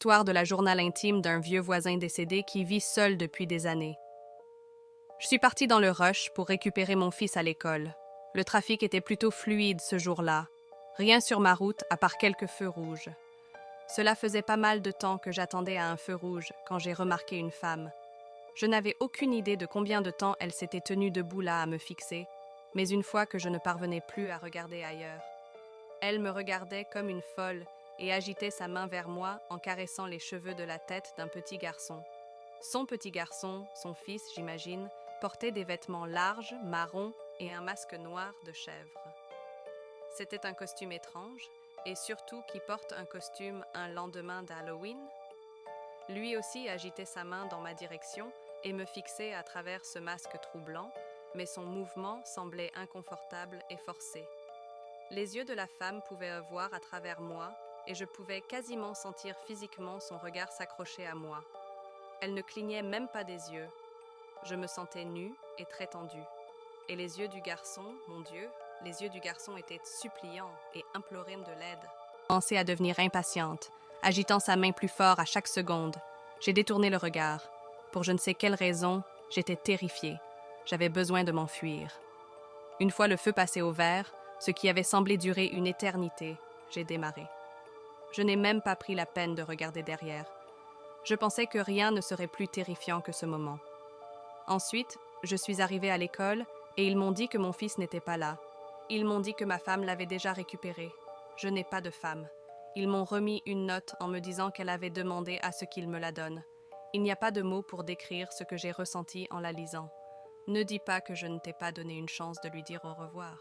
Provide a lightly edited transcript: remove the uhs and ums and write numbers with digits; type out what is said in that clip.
l'histoire de la journal intime d'un vieux voisin décédé qui vit seul depuis des années. Je suis partie dans le rush pour récupérer mon fils à l'école. Le trafic était plutôt fluide ce jour-là. Rien sur ma route à part quelques feux rouges. Cela faisait pas mal de temps que j'attendais à un feu rouge quand j'ai remarqué une femme. Je n'avais aucune idée de combien de temps elle s'était tenue debout là à me fixer, mais une fois que je ne parvenais plus à regarder ailleurs. Elle me regardait comme une folle et agitait sa main vers moi en caressant les cheveux de la tête d'un petit garçon. Son petit garçon, son fils, j'imagine, portait des vêtements larges, marrons et un masque noir de chèvre. C'était un costume étrange, et surtout qui porte un costume un lendemain d'Halloween. Lui aussi agitait sa main dans ma direction et me fixait à travers ce masque troublant, mais son mouvement semblait inconfortable et forcé. Les yeux de la femme pouvaient voir à travers moi, et je pouvais quasiment sentir physiquement son regard s'accrocher à moi. Elle ne clignait même pas des yeux. Je me sentais nue et très tendue. Et les yeux du garçon, mon Dieu, les yeux du garçon étaient suppliants et imploraient de l'aide. J'ai commencé à devenir impatiente, agitant sa main plus fort à chaque seconde. J'ai détourné le regard. Pour je ne sais quelle raison, j'étais terrifiée. J'avais besoin de m'enfuir. Une fois le feu passé au vert, ce qui avait semblé durer une éternité, j'ai démarré. Je n'ai même pas pris la peine de regarder derrière. Je pensais que rien ne serait plus terrifiant que ce moment. Ensuite, je suis arrivée à l'école et ils m'ont dit que mon fils n'était pas là. Ils m'ont dit que ma femme l'avait déjà récupéré. Je n'ai pas de femme. Ils m'ont remis une note en me disant qu'elle avait demandé à ce qu'ils me la donnent. Il n'y a pas de mots pour décrire ce que j'ai ressenti en la lisant. Ne dis pas que je ne t'ai pas donné une chance de lui dire au revoir.